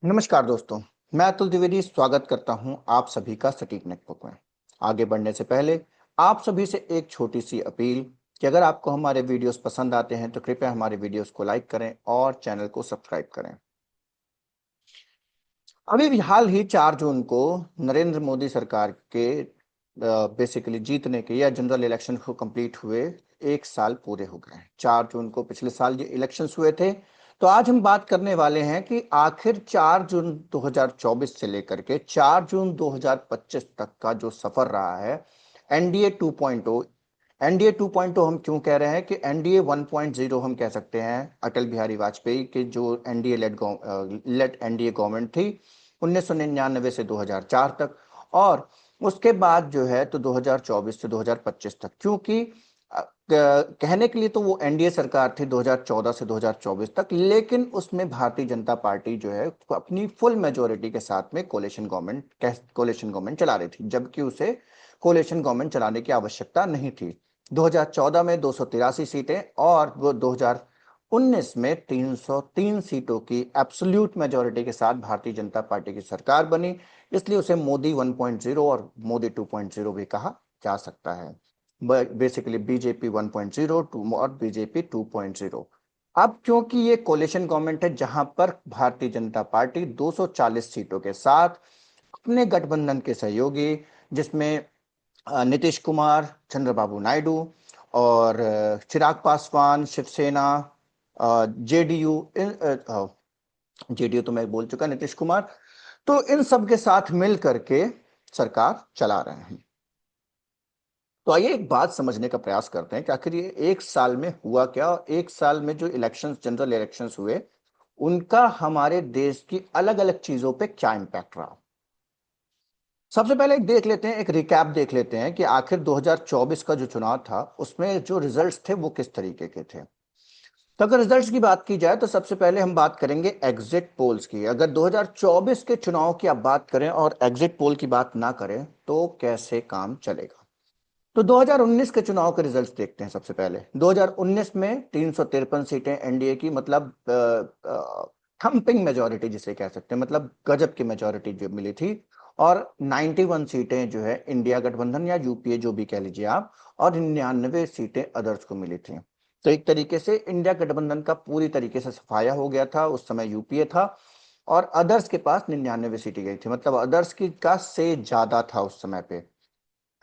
नमस्कार दोस्तों, मैं अतुल द्विवेदी स्वागत करता हूं आप सभी का सटीक नेटवर्क में। आगे बढ़ने से पहले आप सभी से एक छोटी सी अपील कि अगर आपको हमारे वीडियोस पसंद आते हैं तो कृपया हमारे वीडियोस को लाइक करें और चैनल को सब्सक्राइब करें। अभी भी हाल ही 4 जून को नरेंद्र मोदी सरकार के बेसिकली जीतने के या जनरल इलेक्शन को कंप्लीट हुए 1 साल पूरे हो गए हैं। 4 जून को पिछले साल ये इलेक्शंस हुए थे। तो आज हम बात करने वाले हैं कि आखिर 4 जून 2024 से लेकर के 4 जून 2025 तक का जो सफर रहा है एनडीए 2.0। एनडीए 2.0 हम क्यों कह रहे हैं कि एनडीए 1.0 हम कह सकते हैं अटल बिहारी वाजपेयी के जो एनडीए लेड एनडीए गवर्नमेंट थी 1999 से 2004 तक, और उसके बाद जो है तो 2024 से 2025 तक, क्योंकि कहने के लिए तो वो एनडीए सरकार थी 2014 से 2024 तक, लेकिन उसमें भारतीय जनता पार्टी जो है अपनी फुल मेजोरिटी के साथ में कोलेशन गवर्नमेंट चला रही थी, जबकि उसे कोलेशन गवर्नमेंट चलाने की आवश्यकता नहीं थी। 2014 में 283 सीटें और वो 2019 में 303 सीटों की एब्सोल्यूट मेजोरिटी के साथ भारतीय जनता पार्टी की सरकार बनी। इसलिए उसे मोदी 1.0 और मोदी 2.0 भी कहा जा सकता है। बेसिकली बीजेपी 1.0 और बीजेपी 2.0। अब क्योंकि ये कोलिशन गवर्नमेंट है जहां पर भारतीय जनता पार्टी 240 सीटों के साथ अपने गठबंधन के सहयोगी, जिसमें नीतीश कुमार, चंद्रबाबू नायडू और चिराग पासवान, शिवसेना, जेडीयू, जेडीयू तो मैं बोल चुका, नीतीश कुमार, तो इन सब के साथ मिल करके सरकार चला रहे हैं। तो आइए एक बात समझने का प्रयास करते हैं कि आखिर ये 1 साल में हुआ क्या, और 1 साल में जो इलेक्शंस, जनरल इलेक्शंस हुए, उनका हमारे देश की अलग अलग चीजों पे क्या इम्पैक्ट रहा। सबसे पहले एक देख लेते हैं, एक रिकैप देख लेते हैं कि आखिर 2024 का जो चुनाव था उसमें जो रिजल्ट्स थे वो किस तरीके के थे। तो अगर रिजल्ट्स की बात की जाए तो सबसे पहले हम बात करेंगे एग्जिट पोल्स की। अगर 2024 के चुनाव की आप बात करें और एग्जिट पोल की बात ना करें तो कैसे काम चलेगा। तो 2019 के चुनाव के रिजल्ट्स देखते हैं। सबसे पहले 2019 में 353 सीटें एनडीए की, मतलब थंपिंग मेजोरिटी जिसे कह सकते हैं, मतलब गजब की मेजोरिटी जो मिली थी। और 91 सीटें जो है इंडिया गठबंधन या यूपीए जो भी कह लीजिए आप, और 99 सीटें अदर्स को मिली थी। तो एक तरीके से इंडिया गठबंधन का पूरी तरीके से सफाया हो गया था। उस समय यूपीए था और अदर्स के पास 99 सीटें गई थी, मतलब अदर्स की का से ज्यादा था उस समय पे।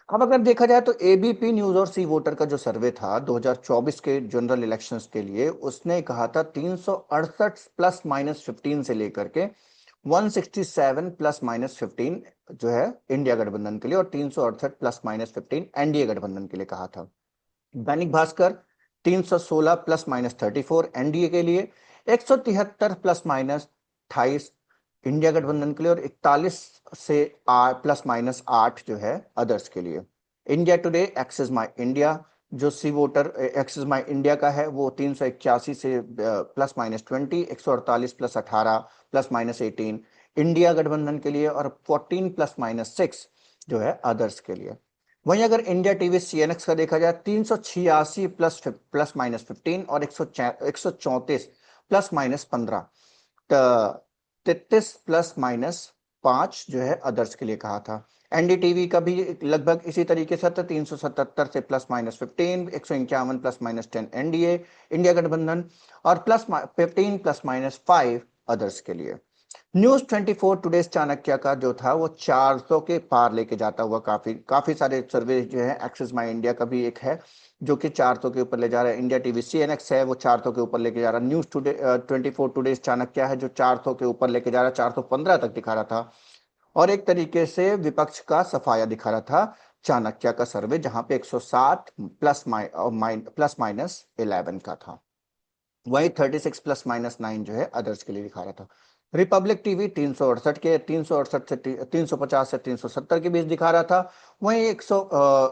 अब अगर देखा जाए तो एबीपी न्यूज और सी वोटर का जो सर्वे था 2024 के जनरल इलेक्शंस के लिए, उसने कहा था 368 प्लस माइनस 15 से लेकर के 167 प्लस माइनस 15 जो है इंडिया गठबंधन के लिए, और 368 प्लस माइनस 15 एनडीए गठबंधन के लिए कहा था। Dainik Bhaskar 316 plus minus 34 NDA के लिए, 173 प्लस माइनस 28 इंडिया गठबंधन के लिए, और 41 से प्लस माइनस 8 जो है अदर्स के लिए। इंडिया टुडे एक्सेस माई इंडिया जो सी वोटर एक्सेस माई इंडिया का है, वो 381 से plus minus 20, 148 plus 18 plus minus 18 India गठबंधन के लिए, और 14 प्लस माइनस 6 जो है अदर्स के लिए। वहीं अगर इंडिया टीवी सीएनएक्स का देखा जाए 386 प्लस माइनस 15 और 134 प्लस माइनस 15, 33 प्लस माइनस 5 जो है अदर्स के लिए कहा था। एनडीटीवी का भी लगभग इसी तरीके से था, 377 से plus minus 15, 151 plus minus 10 NDA India गठबंधन, और प्लस 15 प्लस माइनस 5 अदर्स के लिए। न्यूज 24 टुडेज चाणक्य का जो था वो 400 के पार लेके जाता हुआ, काफी काफी सारे सर्वे जो है, एक्सेस माई इंडिया का भी एक है जो कि 400 के ऊपर ले जा रहा है। इंडिया टीवी सीएनएक्स है वो 400 के ऊपर लेके जा रहा है। न्यूज टुडे 24 टुडेज चाणक्य है जो 400 के ऊपर लेके जा रहा है, 415 तक दिखा रहा था। और एक तरीके से विपक्ष का सफाया दिखा रहा था चाणक्य का सर्वे, जहां पे 107 प्लस माइनस 11 का था। वही 36 प्लस माइनस 9 जो है अदर्स के लिए दिखा रहा था। रिपब्लिक टीवी 368 के 368 से 350 से 370 के बीच दिखा रहा था। वहीं 100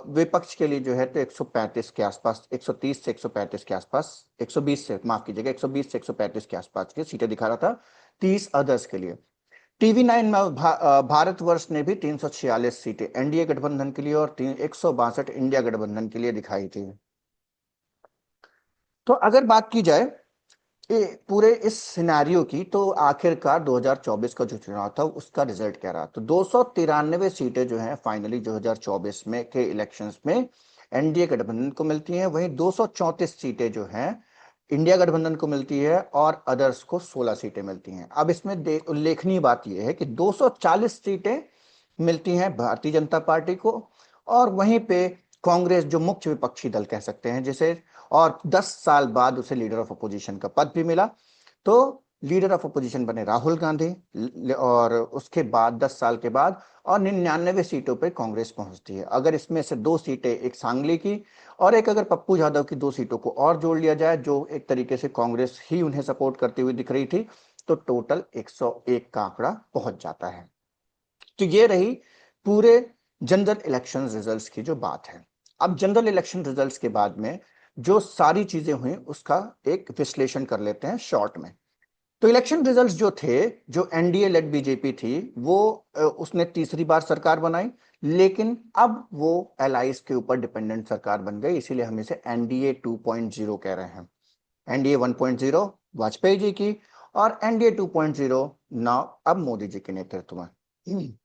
विपक्ष के लिए जो है तो 135 के आसपास, 130 से 135 के आसपास, 120 से माफ कीजिएगा, 120 से 135 के आसपास की सीटें दिखा रहा था 30 अदर्स के लिए। टीवी 9 में भारतवर्ष ने भी 346 सीटें एनडीए गठबंधन के लिए और 162 इंडिया गठबंधन के लिए दिखाई थी। तो अगर बात की जाए पूरे इस सिनेरियो की, तो आखिरकार 2024 का जो चुनाव था उसका रिजल्ट क्या रहा? तो 293 सीटें जो हैं फाइनली 2024 में के इलेक्शंस में एनडीए गठबंधन को मिलती हैं। वहीं 234 सीटें जो हैं इंडिया गठबंधन को मिलती है और अदर्स को 16 सीटें मिलती हैं। अब इसमें उल्लेखनीय बात यह है कि 240 सीटें मिलती हैं भारतीय जनता पार्टी को, और वहीं पे कांग्रेस जो मुख्य विपक्षी दल कह सकते हैं जिसे, और 10 साल बाद उसे लीडर ऑफ अपोजिशन का पद भी मिला। तो लीडर ऑफ अपोजिशन बने राहुल गांधी, और उसके बाद 10 साल के बाद और 99 सीटों पे कांग्रेस पहुंचती है। अगर इसमें से 2 सीटें, एक सांगली की और एक अगर पप्पू यादव की 2 सीटों को और जोड़ लिया जाए, जो एक तरीके से कांग्रेस ही उन्हें सपोर्ट करती हुई दिख रही थी, तो टोटल 101 का आंकड़ा पहुंच जाता है। तो ये रही पूरे जनरल इलेक्शन रिजल्ट्स की जो बात है। अब जनरल इलेक्शन रिजल्ट्स के बाद में जो सारी चीजें हुई उसका एक विश्लेषण कर लेते हैं शॉर्ट में। तो इलेक्शन रिजल्ट्स जो थे, जो एनडीए लेड बीजेपी थी, वो उसने तीसरी बार सरकार बनाई, लेकिन अब वो एलाइज के ऊपर डिपेंडेंट सरकार बन गई, इसीलिए हम इसे एनडीए 2.0 कह रहे हैं। एनडीए 1.0 वाजपेयी जी की, और एनडीए 2.0 नाउ अब मोदी जी के नेतृत्व में।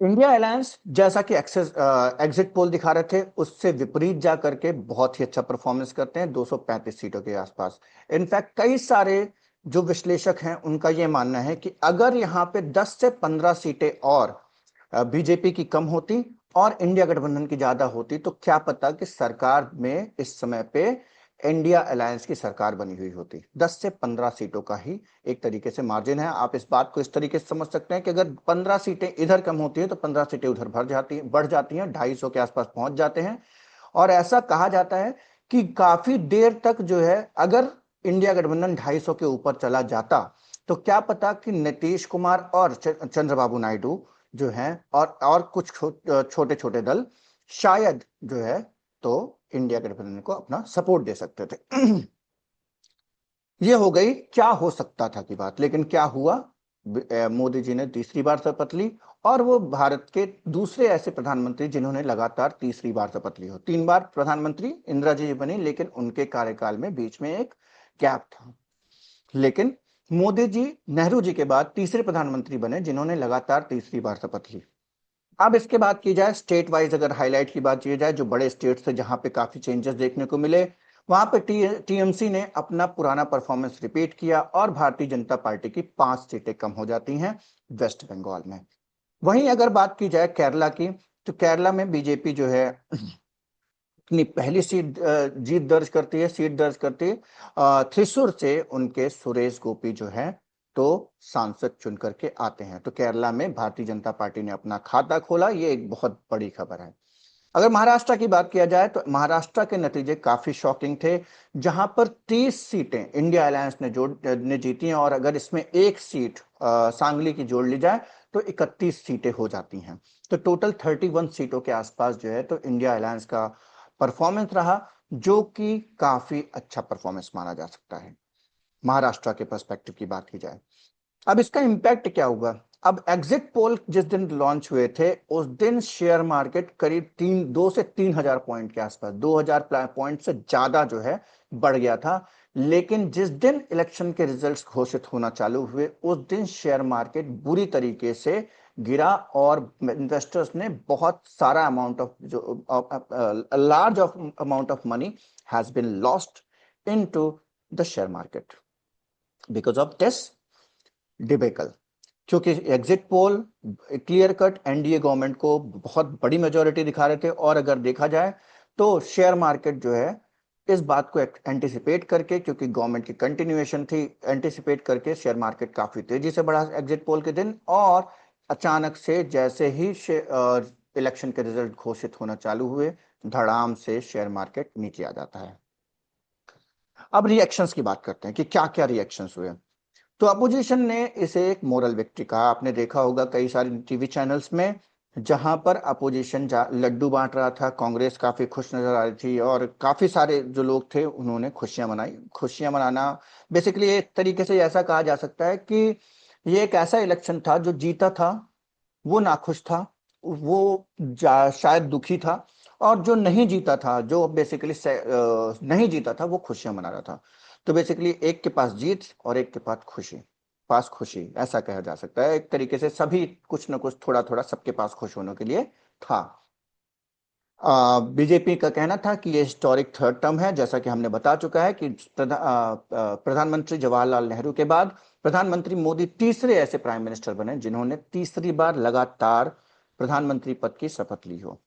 इंडिया अलायंस, जैसा कि एग्जिट पोल दिखा रहे थे, उससे विपरीत जा करके बहुत ही अच्छा परफॉर्मेंस करते हैं 235 सीटों के आसपास। इनफैक्ट कई सारे जो विश्लेषक हैं उनका यह मानना है कि अगर यहाँ पे 10 से 15 सीटें और बीजेपी की कम होती और इंडिया गठबंधन की ज्यादा होती, तो क्या पता कि सरकार में इस समय पे इंडिया अलायंस की सरकार बनी हुई होती। 10 से 15 सीटों का ही एक तरीके से मार्जिन है। आप इस बात को इस तरीके से समझ सकते हैं कि अगर 15 सीटें इधर कम होती है तो 15 सीटें उधर बढ़ जाती हैं, 250 के आसपास पहुंच जाते हैं। और ऐसा कहा जाता है कि काफी देर तक जो है, अगर इंडिया गठबंधन 250 के ऊपर चला जाता, तो क्या पता कि नीतीश कुमार और चंद्रबाबू नायडू जो हैं और कुछ छोटे छोटे दल शायद जो है तो इंडिया गठबंधन को अपना सपोर्ट दे सकते थे। ये हो गई क्या हो सकता था की बात, लेकिन क्या हुआ? मोदी जी ने तीसरी बार शपथ ली, और वो भारत के दूसरे ऐसे प्रधानमंत्री जिन्होंने लगातार तीसरी बार शपथ ली हो। 3 बार प्रधानमंत्री इंदिरा जी बनी, लेकिन उनके कार्यकाल में बीच में एक गैप था। लेकिन मोदी जी नेहरू जी के बाद तीसरे प्रधानमंत्री बने जिन्होंने लगातार तीसरी बार शपथ ली। अब इसके बाद की जाए स्टेट वाइज, अगर हाईलाइट की बात की जाए, जो बड़े स्टेट्स थे जहां पे काफी चेंजेस देखने को मिले, वहां पे टीएमसी ने अपना पुराना परफॉर्मेंस रिपीट किया और भारतीय जनता पार्टी की 5 सीटें कम हो जाती हैं वेस्ट बंगाल में। वहीं अगर बात की जाए केरला की, तो केरला में बीजेपी जो है अपनी पहली सीट दर्ज करती है। थ्रिसुर से उनके सुरेश गोपी जो है तो सांसद चुन करके आते हैं। तो केरला में भारतीय जनता पार्टी ने अपना खाता खोला, ये एक बहुत बड़ी खबर है। अगर महाराष्ट्र की बात किया जाए तो महाराष्ट्र के नतीजे काफी शॉकिंग थे, जहां पर 30 सीटें इंडिया अलायंस ने जीती हैं, और अगर इसमें एक सीट सांगली की जोड़ ली जाए तो 31 सीटें हो जाती हैं। तो टोटल 31 सीटों के आसपास जो है तो इंडिया अलायंस का परफॉर्मेंस रहा, जो कि काफी अच्छा परफॉर्मेंस माना जा सकता है महाराष्ट्र के पर्सपेक्टिव की बात की जाए। अब इसका इंपैक्ट क्या हुआ? अब एग्जिट पोल जिस दिन लॉन्च हुए थे उस दिन शेयर मार्केट करीब 2 से 3 हजार पॉइंट के आसपास, 2000 पॉइंट से ज्यादा जो है बढ़ गया था। लेकिन जिस दिन इलेक्शन के रिजल्ट्स घोषित होना चालू हुए उस दिन शेयर मार्केट बुरी तरीके से गिरा, और इन्वेस्टर्स ने बहुत सारा अमाउंट ऑफ जो large amount of money has been lost into the share market because of this debacle. क्योंकि exit poll clear cut NDA government को बहुत बड़ी मेजोरिटी दिखा रहे थे, और अगर देखा जाए तो शेयर मार्केट जो है इस बात को एंटिसिपेट करके, क्योंकि गवर्नमेंट की कंटिन्यूएशन थी, एंटिसिपेट करके शेयर मार्केट काफी तेजी से बढ़ा एग्जिट पोल के दिन, और अचानक से जैसे ही इलेक्शन के रिजल्ट घोषित होना चालू हुए, धड़ाम से शेयर मार्केट नीचे आ जाता है। अब रिएक्शंस की बात करते हैं कि क्या क्या रिएक्शंस हुए। तो अपोजिशन ने इसे एक मोरल विक्ट्री कहा। आपने देखा होगा कई सारे टीवी चैनल्स में जहां पर अपोजिशन लड्डू बांट रहा था, कांग्रेस काफी खुश नजर आ रही थी, और काफी सारे जो लोग थे उन्होंने खुशियां मनाई। खुशियां मनाना बेसिकली एक तरीके से ऐसा कहा जा सकता है कि ये एक ऐसा इलेक्शन था, जो जीता था वो नाखुश था, वो शायद दुखी था, और जो नहीं जीता था, जो बेसिकली नहीं जीता था, वो खुशियां मना रहा था। तो बेसिकली एक के पास जीत और एक के पास खुशी, ऐसा कहा जा सकता है। एक तरीके से सभी कुछ ना कुछ थोड़ा थोड़ा सबके पास खुश होने के लिए था। बीजेपी का कहना था कि ये हिस्टोरिक थर्ड टर्म है, जैसा कि हमने बता चुका है कि प्रधानमंत्री जवाहरलाल नेहरू के बाद प्रधानमंत्री मोदी तीसरे ऐसे प्राइम मिनिस्टर बने जिन्होंने तीसरी बार लगातार प्रधानमंत्री पद की शपथ ली हो।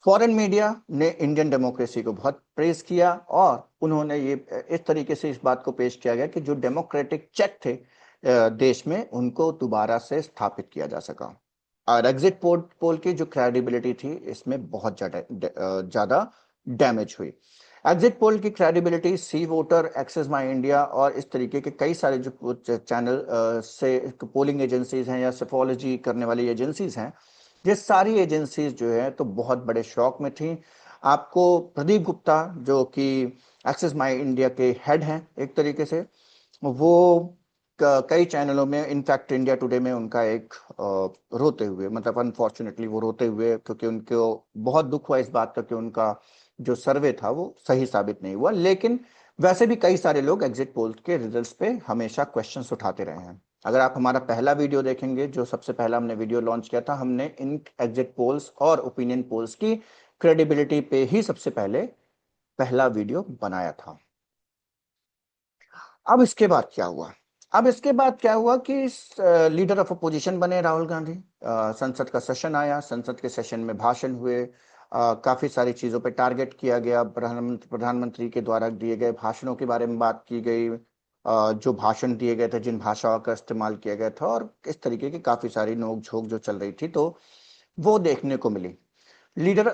फॉरेन मीडिया ने इंडियन डेमोक्रेसी को बहुत प्रेज किया और उन्होंने ये इस तरीके से इस बात को पेश किया गया कि जो डेमोक्रेटिक चेक थे देश में, उनको दोबारा से स्थापित किया जा सका। और एग्जिट पोल की जो क्रेडिबिलिटी थी, इसमें बहुत ज्यादा डैमेज हुई। एग्जिट पोल की क्रेडिबिलिटी, सी वोटर, एक्सेस माई इंडिया और इस तरीके के कई सारे जो चैनल से पोलिंग एजेंसीज हैं या सेफोलॉजी करने वाली एजेंसीज हैं, ये सारी एजेंसीज जो है तो बहुत बड़े शौक में थी। आपको प्रदीप गुप्ता, जो कि एक्सेस माई इंडिया के हेड हैं एक तरीके से, वो कई चैनलों में, इनफैक्ट इंडिया टुडे में उनका एक रोते हुए, मतलब अनफॉर्चुनेटली वो रोते हुए, क्योंकि उनको बहुत दुख हुआ इस बात का कि उनका जो सर्वे था वो सही साबित नहीं हुआ। लेकिन वैसे भी कई सारे लोग एग्जिट पोल के रिजल्ट्स पे हमेशा क्वेश्चंस उठाते रहे हैं। अगर आप हमारा पहला वीडियो देखेंगे, जो सबसे पहला हमने वीडियो लॉन्च किया था, हमने इन एग्जिट पोल्स और ओपिनियन पोल्स की क्रेडिबिलिटी पे ही सबसे पहले पहला वीडियो बनाया था। अब इसके बाद क्या हुआ? अब इसके बाद क्या हुआ कि लीडर ऑफ अपोजिशन बने राहुल गांधी। संसद का सेशन आया, संसद के सेशन में भाषण हुए, काफी सारी चीजों पे टारगेट किया गया, प्रधानमंत्री के द्वारा दिए गए भाषणों के बारे में बात की गई, जो भाषण दिए गए थे, जिन भाषाओं का इस्तेमाल किया गया था, और इस तरीके की काफी सारी नोक झोंक जो चल रही थी, तो वो देखने को मिली। लीडर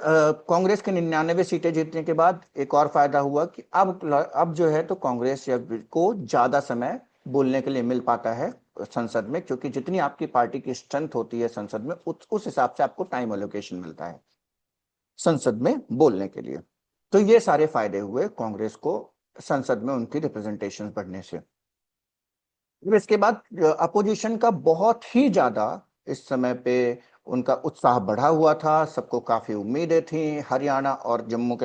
कांग्रेस के 99 सीटें जीतने के बाद एक और फायदा हुआ कि अब जो है तो कांग्रेस को ज्यादा समय बोलने के लिए मिल पाता है संसद में, क्योंकि जितनी आपकी पार्टी की स्ट्रेंथ होती है संसद में, उस हिसाब से आपको टाइम एलोकेशन मिलता है संसद में बोलने के लिए। तो ये सारे फायदे हुए कांग्रेस को संसद में उनकी रिप्रेजेंटेशन बढ़ने से। फिर इसके बाद अपोजिशन का बहुत ही ज्यादा इस समय पे उनका उत्साह बढ़ा हुआ था, सबको काफी उम्मीदें थी। हरियाणा, जम्मू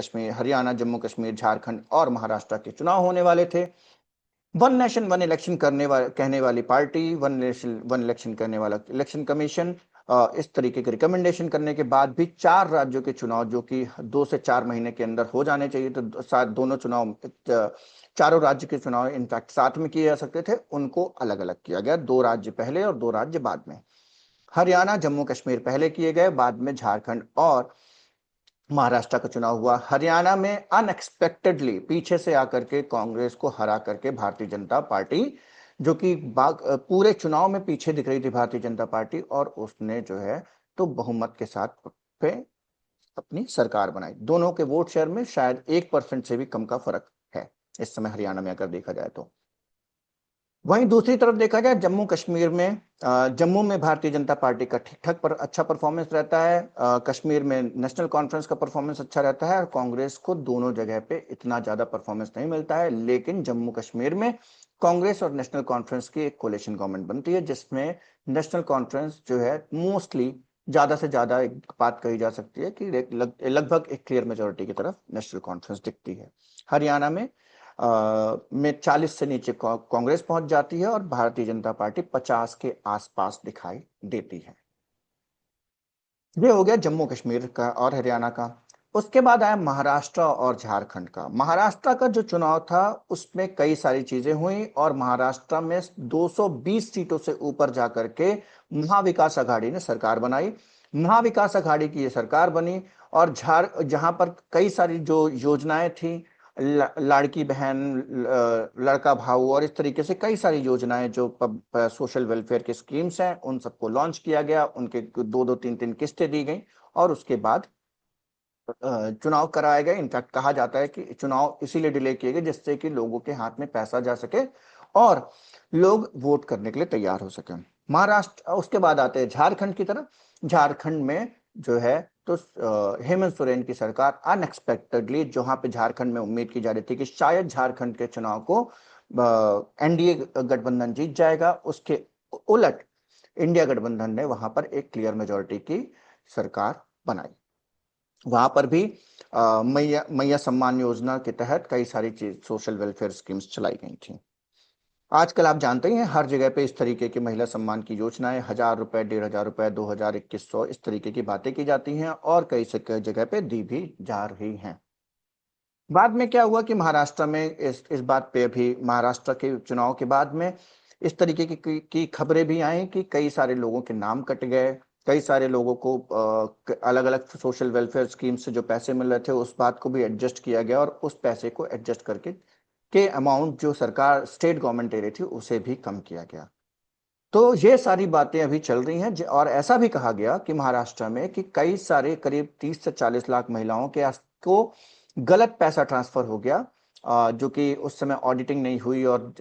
कश्मीर, झारखंड और महाराष्ट्र के चुनाव होने वाले थे। वन नेशन वन इलेक्शन कहने वाली party, one nation one election करने वाला इलेक्शन कमीशन, इस तरीके के रिकमेंडेशन करने के बाद भी 4 राज्यों के चुनाव, जो कि 2 से 4 महीने के अंदर हो जाने चाहिए, तो दोनों चुनाव, चारों राज्य के चुनाव इनफैक्ट साथ में किए जा सकते थे, उनको अलग अलग किया गया। 2 राज्य पहले और 2 राज्य बाद में। हरियाणा, जम्मू कश्मीर पहले किए गए, बाद में झारखंड और महाराष्ट्र का चुनाव हुआ। हरियाणा में अनएक्सपेक्टेडली पीछे से आकर के कांग्रेस को हरा करके भारतीय जनता पार्टी, जो कि पूरे चुनाव में पीछे दिख रही थी भारतीय जनता पार्टी, और उसने जो है तो बहुमत के साथ पे अपनी सरकार बनाई। दोनों के वोट शेयर में शायद 1% से भी कम का फर्क है इस समय हरियाणा में, अगर देखा जाए तो। वहीं दूसरी तरफ देखा जाए जम्मू कश्मीर में, जम्मू में भारतीय जनता पार्टी का ठीक ठाक पर अच्छा परफॉर्मेंस रहता है, कश्मीर में नेशनल कॉन्फ्रेंस का परफॉर्मेंस अच्छा रहता है, और कांग्रेस को दोनों जगह पे इतना ज्यादा परफॉर्मेंस नहीं मिलता है। लेकिन जम्मू कश्मीर में कांग्रेस और नेशनल कॉन्फ्रेंस की एक कोलिशन गवर्नमेंट बनती है, जिसमें नेशनल कॉन्फ्रेंस जो है मोस्टली, ज्यादा से ज्यादा एक बात कही जा सकती है कि लगभग एक क्लियर मेजोरिटी की तरफ नेशनल कॉन्फ्रेंस दिखती है। हरियाणा में 40 से नीचे कांग्रेस पहुंच जाती है और भारतीय जनता पार्टी 50 के आसपास दिखाई देती है। ये हो गया जम्मू कश्मीर का और हरियाणा का। उसके बाद आया महाराष्ट्र और झारखंड का। महाराष्ट्र का जो चुनाव था उसमें कई सारी चीजें हुई, और महाराष्ट्र में 220 सीटों से ऊपर जाकर के महाविकास आघाड़ी ने सरकार बनाई। महाविकास आघाड़ी की ये सरकार बनी, और जहां पर कई सारी जो योजनाएं थी, लाड़की बहन, लड़का भाऊ और इस तरीके से कई सारी योजनाएं जो सोशल वेलफेयर की स्कीम्स हैं, उन सबको लॉन्च किया गया, उनके 2-2 3-3 किस्तें दी गई, और उसके बाद चुनाव कराए गए। इनफैक्ट कहा जाता है कि चुनाव इसीलिए डिले किए गए जिससे कि लोगों के हाथ में पैसा जा सके और लोग वोट करने के लिए तैयार हो सके। महाराष्ट्र, उसके बाद आते हैं झारखंड की तरफ। झारखंड में जो है तो हेमंत सोरेन की सरकार अनएक्सपेक्टेडली, जहां पे झारखंड में उम्मीद की जा रही थी कि शायद झारखंड के चुनाव को एनडीए गठबंधन जीत जाएगा, उसके उलट इंडिया गठबंधन ने वहां पर एक क्लियर मेजोरिटी की सरकार बनाई। वहां पर भी मैया मैया सम्मान योजना के तहत कई सारी चीज सोशल वेलफेयर स्कीम्स चलाई गई थी। आजकल आप जानते ही हैं हर जगह पे इस तरीके की महिला सम्मान की योजनाएं 1,000 रुपए, 1,500 रुपए, 2,000, 2,100 इस तरीके की बातें की जाती हैं और कई से कई जगह पे दी भी जा रही हैं। बाद में क्या हुआ कि महाराष्ट्र में इस बात पे अभी महाराष्ट्र के चुनाव के बाद में इस तरीके की खबरें भी आई कि कई सारे लोगों के नाम कट गए। कई सारे लोगों को अलग अलग सोशल वेलफेयर स्कीम से जो पैसे मिल रहे थे उस बात को भी एडजस्ट किया गया और उस पैसे को एडजस्ट करके के अमाउंट जो सरकार स्टेट गवर्नमेंट दे रही थी उसे भी कम किया गया। तो ये सारी बातें अभी चल रही हैं और ऐसा भी कहा गया कि महाराष्ट्र में कि कई सारे करीब 30 से 40 लाख महिलाओं के को गलत पैसा ट्रांसफर हो गया, जो कि उस समय ऑडिटिंग नहीं हुई और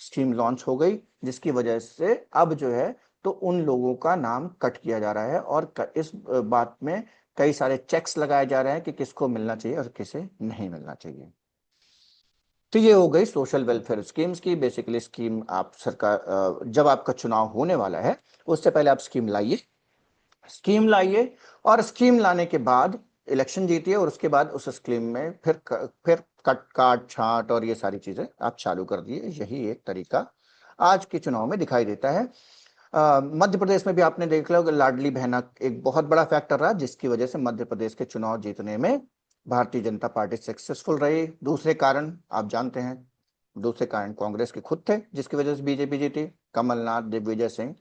स्कीम लॉन्च हो गई, जिसकी वजह से अब जो है तो उन लोगों का नाम कट किया जा रहा है और इस बात में कई सारे चेक्स लगाए जा रहे हैं कि किसको मिलना चाहिए और किसे नहीं मिलना चाहिए। तो ये हो गई सोशल वेलफेयर स्कीम्स की। बेसिकली स्कीम आप सरकार जब आपका चुनाव होने वाला है उससे पहले आप स्कीम लाइए और स्कीम लाने के बाद इलेक्शन जीतिए और उसके बाद उस स्कीम में फिर कट काट छांट और ये सारी चीजें आप चालू कर दिए। यही एक तरीका आज के चुनाव में दिखाई देता है। मध्य प्रदेश में भी आपने देख लिया लाडली बहना एक बहुत बड़ा फैक्टर रहा जिसकी वजह से मध्य प्रदेश के चुनाव जीतने में भारतीय जनता पार्टी सक्सेसफुल रही। दूसरे कारण आप जानते हैं, दूसरे कारण कांग्रेस के खुद थे जिसकी वजह से बीजेपी जीती। कमलनाथ, दिग्विजय सिंह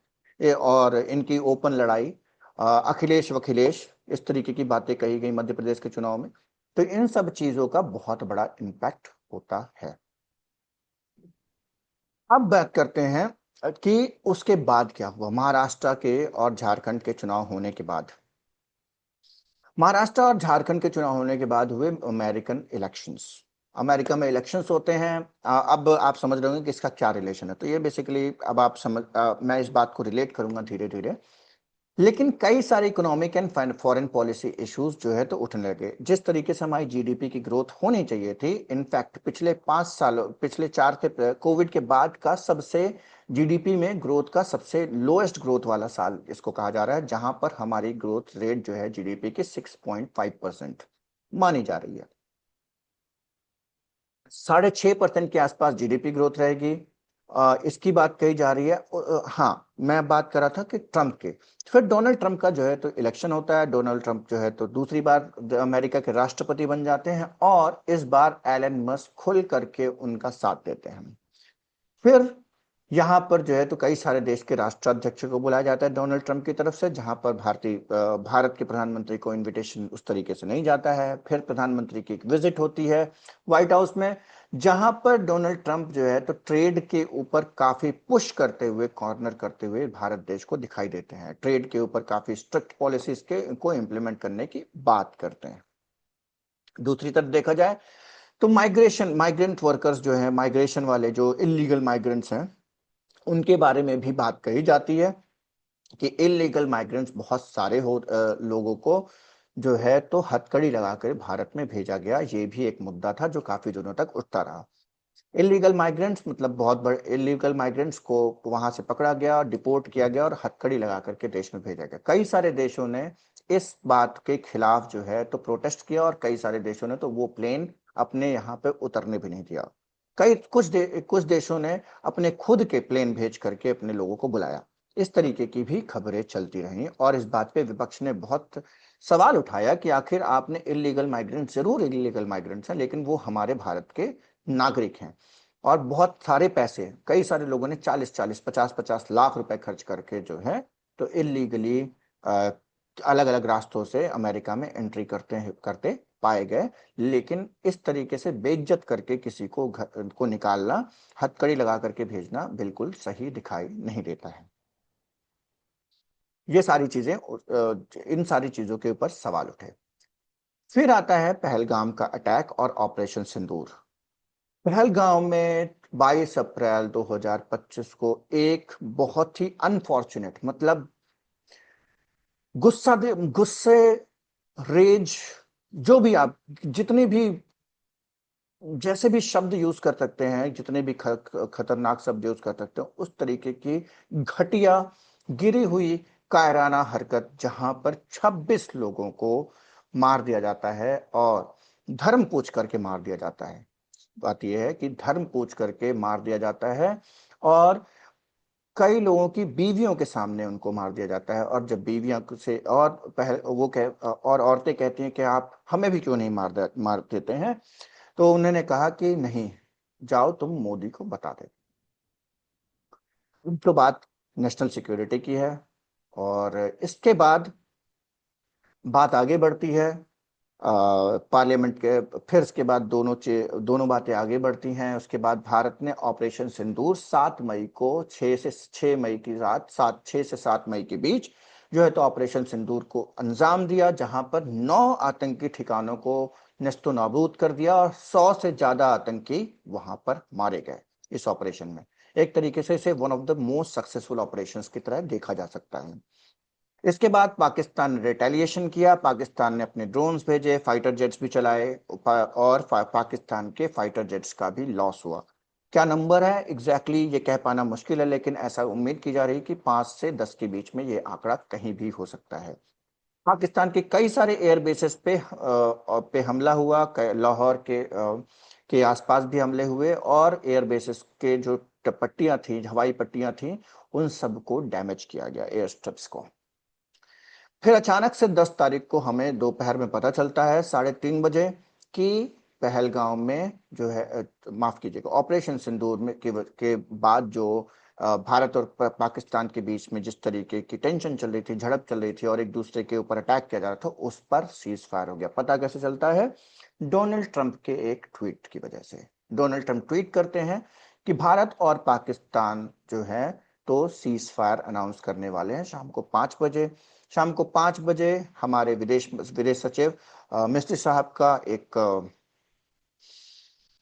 और इनकी ओपन लड़ाई, अखिलेश वखिलेश इस तरीके की बातें कही गई मध्य प्रदेश के चुनाव में। तो इन सब चीजों का बहुत बड़ा इम्पैक्ट होता है। अब बात करते हैं कि उसके बाद क्या हुआ महाराष्ट्र के और झारखंड के चुनाव होने के बाद। महाराष्ट्र और झारखंड के चुनाव होने के बाद हुए अमेरिकन इलेक्शंस। अमेरिका में इलेक्शंस होते हैं। अब आप समझ रहे होंगे कि इसका क्या रिलेशन है। तो ये बेसिकली अब आप मैं इस बात को रिलेट करूंगा धीरे धीरे। लेकिन कई सारे economic and foreign policy issues जो है तो उठने लगे। जिस तरीके से हमारी जीडीपी की ग्रोथ होनी चाहिए थी, इनफैक्ट पिछले 5 सालों, पिछले 4 के कोविड के बाद का सबसे जीडीपी में ग्रोथ का सबसे लोएस्ट ग्रोथ वाला साल इसको कहा जा रहा है, जहां पर हमारी ग्रोथ रेट जो है जीडीपी की 6.5% मानी जा रही है। 6.5% के आसपास जीडीपी ग्रोथ रहेगी। इसकी बात कही जा रही है। हाँ, मैं बात कर रहा था कि ट्रंप के फिर डोनाल्ड ट्रंप का जो है तो इलेक्शन होता है। डोनाल्ड ट्रंप जो है तो दूसरी बार अमेरिका के राष्ट्रपति बन जाते हैं और इस बार एलन मस्क खुल करके उनका साथ देते हैं। फिर यहाँ पर जो है तो कई सारे देश के राष्ट्राध्यक्ष को बुलाया जाता है डोनाल्ड ट्रंप की तरफ से, जहां पर भारत के प्रधानमंत्री को इनविटेशन उस तरीके से नहीं जाता है। फिर प्रधानमंत्री की एक विजिट होती है व्हाइट हाउस में, जहां पर डोनाल्ड ट्रंप जो है तो ट्रेड के ऊपर काफी पुश करते हुए, कॉर्नर करते हुए भारत देश को दिखाई देते हैं। ट्रेड के ऊपर काफी स्ट्रिक्ट पॉलिसीज के को इंप्लीमेंट करने की बात करते हैं। दूसरी तरफ देखा जाए तो माइग्रेंट वर्कर्स जो है, माइग्रेशन वाले जो इलीगल माइग्रेंट्स हैं, उनके बारे में भी बात कही जाती है कि इलीगल माइग्रेंट्स बहुत सारे लोगों को जो है तो हथकड़ी लगाकर भारत में भेजा गया। ये भी एक मुद्दा था जो काफी दिनों तक उठता रहा। इलीगल माइग्रेंट्स मतलब बहुत बड़े इलीगल माइग्रेंट्स को वहां से पकड़ा गया, डिपोर्ट किया गया और हथकड़ी लगा करके देश में भेजा गया। कई सारे देशों ने इस बात के खिलाफ जो है तो प्रोटेस्ट किया और कई सारे देशों ने तो वो प्लेन अपने यहाँ पे उतरने भी नहीं दिया। कुछ देशों ने अपने खुद के प्लेन भेज करके अपने लोगों को बुलाया। इस तरीके की भी खबरें चलती रहीं और इस बात पे विपक्ष ने बहुत सवाल उठाया कि आखिर आपने इलीगल माइग्रेंट, जरूर इलीगल माइग्रेंट्स हैं लेकिन वो हमारे भारत के नागरिक हैं और बहुत सारे पैसे, कई सारे लोगों ने 40-40, 50-50 लाख रुपए खर्च करके जो है तो इलीगली अलग अलग रास्तों से अमेरिका में एंट्री करते पाए गए। लेकिन इस तरीके से बेइज्जत करके किसी को घर को निकालना, हथकड़ी लगा करके भेजना बिल्कुल सही दिखाई नहीं देता है। ये सारी चीजें इन सारी चीजों के ऊपर सवाल उठे। फिर आता है पहलगाम का अटैक और ऑपरेशन सिंदूर। पहलगाम में 22 अप्रैल 2025 को एक बहुत ही अनफॉर्चुनेट, मतलब गुस्से, रेज, जो भी आप जितने भी जैसे भी शब्द यूज कर सकते हैं, जितने भी खतरनाक शब्द यूज कर सकते हैं, उस तरीके की घटिया, गिरी हुई कायराना हरकत, जहां पर 26 लोगों को मार दिया जाता है और धर्म पूछ करके मार दिया जाता है। बात यह है कि धर्म पूछ करके मार दिया जाता है और कई लोगों की बीवियों के सामने उनको मार दिया जाता है। और जब बीवियां से और और औरतें कहती हैं कि आप हमें भी क्यों नहीं मार देते हैं, तो उन्होंने कहा कि नहीं, जाओ तुम मोदी को बता दे। तो बात नेशनल सिक्योरिटी की है। और इसके बाद बात आगे बढ़ती है पार्लियामेंट के। फिर इसके बाद दोनों बातें आगे बढ़ती हैं। उसके बाद भारत ने ऑपरेशन सिंदूर 7 मई को, 6 मई की रात, 6 से 7 मई के बीच जो है तो ऑपरेशन सिंदूर को अंजाम दिया, जहां पर 9 आतंकी ठिकानों को नेस्तो नाबूद कर दिया और 100 से ज्यादा आतंकी वहां पर मारे गए इस ऑपरेशन में। एक तरीके से इसे one of the most successful operations की तरह देखा जा सकता है। इसके बाद पाकिस्तान ने रिटेलिएशन किया। पाकिस्तान ने अपने ड्रोन्स भेजे, फाइटर जेट्स भी चलाए और पाकिस्तान के फाइटर जेट्स का भी लॉस हुआ। क्या नंबर है एग्जैक्टली ये कह पाना मुश्किल है, लेकिन ऐसा उम्मीद की जा रही है कि 5 से 10 के बीच में ये आंकड़ा कहीं भी हो सकता है। पाकिस्तान के कई सारे एयर बेसिस पे हमला हुआ। लाहौर के आसपास भी हमले हुए और एयर बेसिस के जो पट्टियां थी, हवाई पट्टियां थी, उन सबको डैमेज किया गया, एयर स्ट्रिप्स को। फिर अचानक से 10 तारीख को हमें दोपहर में पता चलता है 3:30 बजे कि पहलगांव में जो है माफ कीजिएगा, ऑपरेशन सिंदूर में के बाद जो भारत और पाकिस्तान के बीच में जिस तरीके की टेंशन चल रही थी, झड़प चल रही थी और एक दूसरे के ऊपर अटैक किया जा रहा था, उस पर सीज फायर हो गया। पता कैसे चलता है? डोनाल्ड ट्रंप के एक ट्वीट की वजह से। डोनाल्ड ट्रंप ट्वीट करते हैं कि भारत और पाकिस्तान जो है तो सीज फायर अनाउंस करने वाले हैं शाम को 5 बजे। शाम को 5 बजे हमारे विदेश सचिव मिस्त्री साहब का एक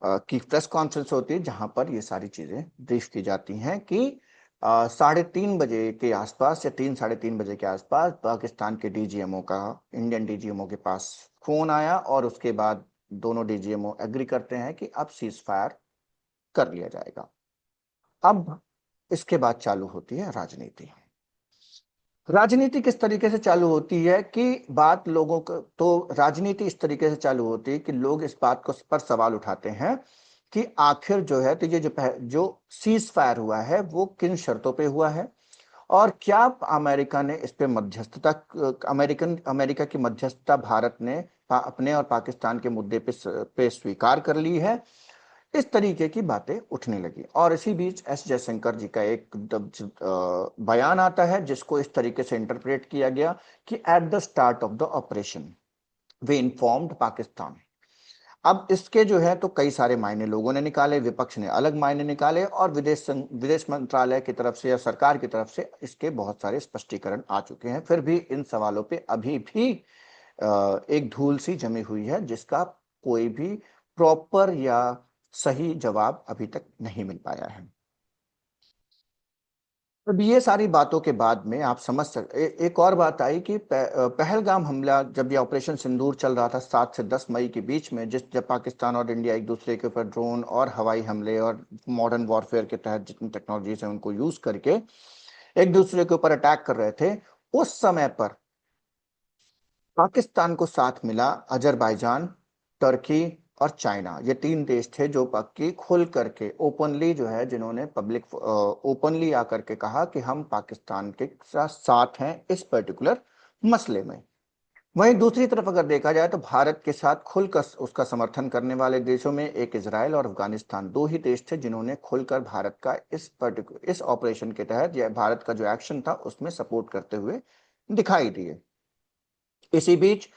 की प्रेस कॉन्फ्रेंस होती है, जहां पर ये सारी चीजें ब्रीफ की जाती हैं कि 3:30 बजे के आसपास या 3 साढ़े 3 बजे के आसपास पाकिस्तान के डीजीएमओ का इंडियन डीजीएमओ के पास फोन आया और उसके बाद दोनों डीजीएमओ एग्री करते हैं कि अब सीज फायर कर लिया जाएगा। अब इसके बाद चालू होती है राजनीति। राजनीति किस तरीके से चालू होती है कि बात लोगों को, तो राजनीति इस तरीके से चालू होती है कि लोग इस बात को पर सवाल उठाते हैं कि आखिर जो है तो ये जो सीज फायर हुआ है वो किन शर्तों पे हुआ है और क्या अमेरिका ने इस पे मध्यस्थता, अमेरिका की मध्यस्थता भारत ने अपने और पाकिस्तान के मुद्दे पे स्वीकार कर ली है। इस तरीके की बातें उठने लगी और इसी बीच एस जयशंकर जी का एक बयान आता है जिसको इस तरीके से इंटरप्रेट किया गया कि at the start of the operation way informed Pakistan. अब इसके जो है तो कई सारे मायने लोगों ने निकाले, विपक्ष ने अलग मायने निकाले और विदेश मंत्रालय की तरफ से या सरकार की तरफ से इसके बहुत सारे स्पष्टीकरण आ चुके हैं। फिर भी इन सवालों पे अभी भी एक धूल सी जमी हुई है जिसका कोई भी प्रॉपर या सही जवाब अभी तक नहीं मिल पाया है। अब ये सारी बातों के बाद में आप समझ सकते, एक और बात आई कि पहलगाम हमला, जब ये ऑपरेशन सिंदूर चल रहा था 7 से 10 मई के बीच में, जब पाकिस्तान और इंडिया एक दूसरे के ऊपर ड्रोन और हवाई हमले और मॉडर्न वॉरफेयर के तहत जितनी टेक्नोलॉजीज है उनको यूज करके एक दूसरे के ऊपर अटैक कर रहे थे, उस समय पर पाकिस्तान को साथ मिला अजरबैजान, तुर्की और चाइना। ये 3 देश थे जो पक्की खुल करके ओपनली जो है, जिन्होंने पब्लिक ओपनली आकर के कहा कि हम पाकिस्तान के साथ हैं इस पर्टिकुलर मसले में। वहीं दूसरी तरफ अगर देखा जाए तो भारत के साथ खुलकर उसका समर्थन करने वाले देशों में एक इजराइल और अफगानिस्तान, 2 ही देश थे जिन्होंने खुलकर भारत का इस ऑपरेशन के तहत या भारत का जो एक्शन था उसमें सपोर्ट करते हुए दिखाई दिए। इसी बीच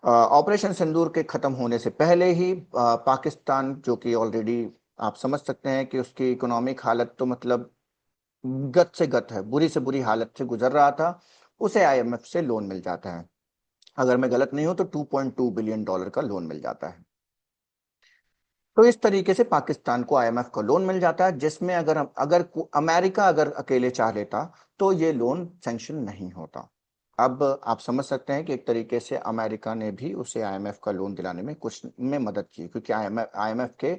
ऑपरेशन सिंदूर के खत्म होने से पहले ही पाकिस्तान, जो कि ऑलरेडी आप समझ सकते हैं कि उसकी इकोनॉमिक हालत तो मतलब गत से गत है, बुरी से बुरी हालत से गुजर रहा था, उसे आईएमएफ से लोन मिल जाता है। अगर मैं गलत नहीं हूं तो $2.2 बिलियन का लोन मिल जाता है। तो इस तरीके से पाकिस्तान को आईएमएफ का लोन मिल जाता है, जिसमें अमेरिका अगर अकेले चाह लेता तो ये लोन सैंक्शन नहीं होता। अब आप समझ सकते हैं कि एक तरीके से अमेरिका ने भी उसे आईएमएफ का लोन दिलाने में कुछ में मदद की, क्योंकि आईएमएफ के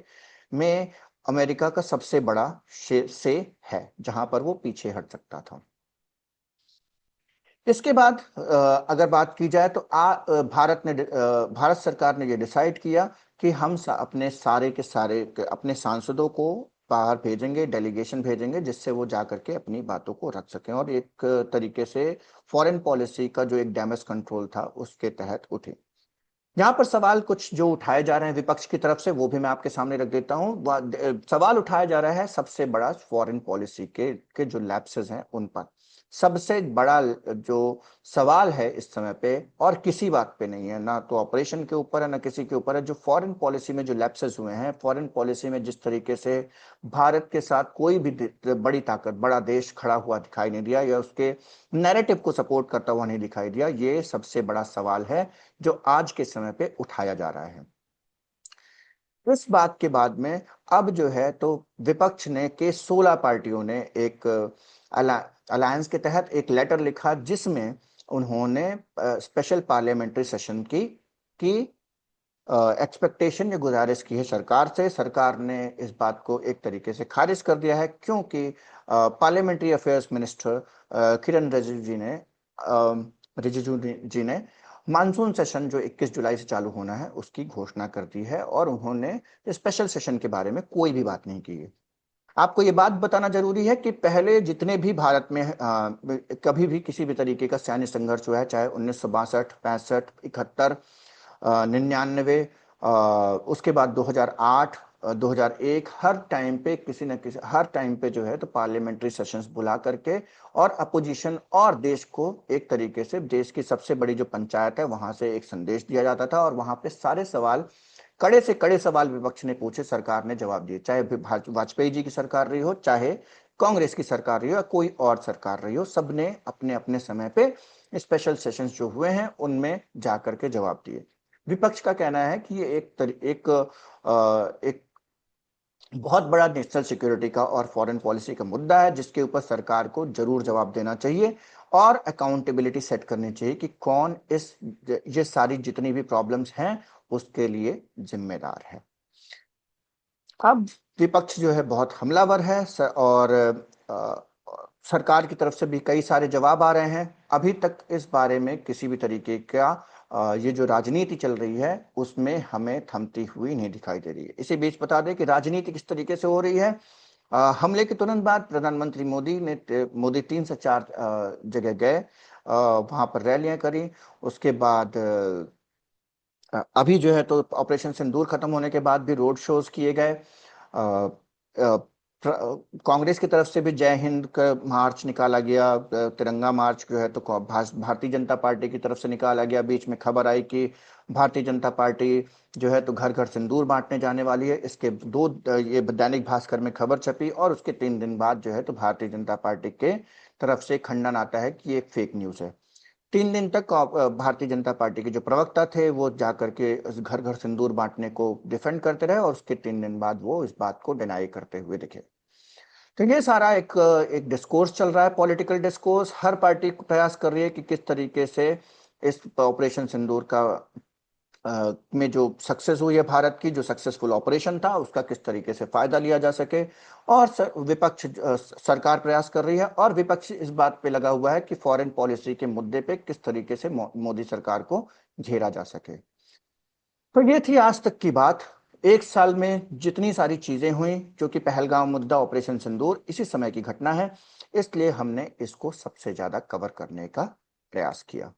में अमेरिका का सबसे बड़ा से है जहां पर वो पीछे हट सकता था। इसके बाद अगर बात की जाए तो भारत सरकार ने ये डिसाइड किया कि हम अपने सारे के सारे अपने सांसदों को बाहर भेजेंगे, डेलीगेशन भेजेंगे, जिससे वो जा करके अपनी बातों को रख सकें और एक तरीके से फॉरेन पॉलिसी का जो एक डैमेज कंट्रोल था उसके तहत उठे। यहाँ पर सवाल कुछ जो उठाए जा रहे हैं विपक्ष की तरफ से वो भी मैं आपके सामने रख देता हूँ। सवाल उठाया जा रहा है सबसे बड़ा फॉरेन पॉलिसी के जो लैप्सेस हैं उन पर। सबसे बड़ा जो सवाल है इस समय पे और किसी बात पे नहीं है, ना तो ऑपरेशन के ऊपर है ना किसी के ऊपर है, जो फॉरेन पॉलिसी में जो लैप्सेस हुए हैं, फॉरेन पॉलिसी में जिस तरीके से भारत के साथ कोई भी बड़ी ताकत, बड़ा देश खड़ा हुआ दिखाई नहीं दिया या उसके नैरेटिव को सपोर्ट करता हुआ नहीं दिखाई दिया, ये सबसे बड़ा सवाल है जो आज के समय पे उठाया जा रहा है। इस बात के बाद में अब जो है तो विपक्ष ने के 16 पार्टियों ने एक अलायंस के तहत एक लेटर लिखा जिसमें उन्होंने स्पेशल पार्लियामेंट्री सेशन की एक्सपेक्टेशन या गुजारिश की है सरकार से। सरकार ने इस बात को एक तरीके से खारिज कर दिया है क्योंकि पार्लियामेंट्री अफेयर्स मिनिस्टर किरण रिजिजू जी ने मानसून सेशन जो 21 जुलाई से चालू होना है उसकी घोषणा कर दी है और उन्होंने स्पेशल सेशन के बारे में कोई भी बात नहीं की है। आपको ये बात बताना जरूरी है कि पहले जितने भी भारत में कभी भी किसी भी तरीके का सैन्य संघर्ष हुआ है, चाहे 1962, 65, 71, 99, उसके बाद 2008, 2001, हर टाइम पे किसी न किसी हर टाइम पे जो है तो पार्लियामेंट्री सेशंस बुला करके और अपोजिशन और देश को एक तरीके से देश की सबसे बड़ी जो पंचायत है वहां से एक संदेश दिया जाता था और वहां पे सारे सवाल, कड़े से कड़े सवाल विपक्ष ने पूछे, सरकार ने जवाब दिए। चाहे वाजपेयी जी की सरकार रही हो, चाहे कांग्रेस की सरकार रही हो या कोई और सरकार रही हो, सबने अपने अपने समय पे स्पेशल सेशंस जो हुए हैं उनमें जाकर के जवाब दिए। विपक्ष का कहना है कि ये एक बहुत बड़ा नेशनल सिक्योरिटी का और फॉरेन पॉलिसी का मुद्दा है जिसके ऊपर सरकार को जरूर जवाब देना चाहिए और अकाउंटेबिलिटी सेट करनी चाहिए कि कौन ये सारी जितनी भी प्रॉब्लम्स हैं उसके लिए जिम्मेदार है। अब विपक्ष जो है बहुत हमलावर है और सरकार की तरफ से भी कई सारे जवाब आ रहे हैं। अभी तक इस बारे में किसी भी तरीके का ये जो राजनीति चल रही है उसमें हमें थमती हुई नहीं दिखाई दे रही है। इसी बीच बता दें कि राजनीति किस तरीके से हो रही है। हमले के तुरंत बाद प्रधानमंत्री मोदी 3 से 4 जगह गए, वहां पर रैलियां करी। उसके बाद अभी जो है तो ऑपरेशन सिंदूर खत्म होने के बाद भी रोड शोज किए गए। कांग्रेस की तरफ से भी जय हिंद का मार्च निकाला गया, तिरंगा मार्च जो है तो भारतीय जनता पार्टी की तरफ से निकाला गया। बीच में खबर आई कि भारतीय जनता पार्टी जो है तो घर घर सिंदूर बांटने जाने वाली है। इसके ये दैनिक भास्कर में खबर छपी और उसके 3 दिन बाद जो है तो भारतीय जनता पार्टी के तरफ से खंडन आता है कि ये एक फेक न्यूज है। 3 दिन तक भारतीय जनता पार्टी के जो प्रवक्ता थे वो जाकर के घर घर सिंदूर बांटने को डिफेंड करते रहे और उसके 3 दिन बाद वो इस बात को डिनाई करते हुए दिखे। तो ये सारा एक डिस्कोर्स चल रहा है, पॉलिटिकल डिस्कोर्स। हर पार्टी प्रयास कर रही है कि किस तरीके से इस ऑपरेशन सिंदूर का में जो सक्सेस हुई है, भारत की जो सक्सेसफुल ऑपरेशन था उसका किस तरीके से फायदा लिया जा सके। और सरकार प्रयास कर रही है और विपक्ष इस बात पे लगा हुआ है कि फॉरेन पॉलिसी के मुद्दे पे किस तरीके से मोदी सरकार को घेरा जा सके। तो ये थी आज तक की बात। एक साल में जितनी सारी चीजें हुई, क्योंकि पहलगाम मुद्दा, ऑपरेशन सिंदूर इसी समय की घटना है, इसलिए हमने इसको सबसे ज्यादा कवर करने का प्रयास किया।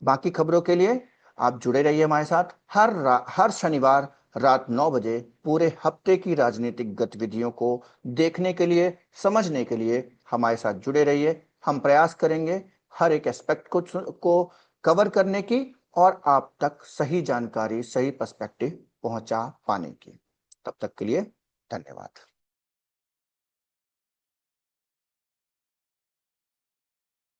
बाकी खबरों के लिए आप जुड़े रहिए हमारे साथ। हर शनिवार रात 9 बजे पूरे हफ्ते की राजनीतिक गतिविधियों को देखने के लिए, समझने के लिए हमारे साथ जुड़े रहिए। हम प्रयास करेंगे हर एक एस्पेक्ट को कवर करने की और आप तक सही जानकारी, सही पर्सपेक्टिव पहुंचा पाने की। तब तक के लिए धन्यवाद।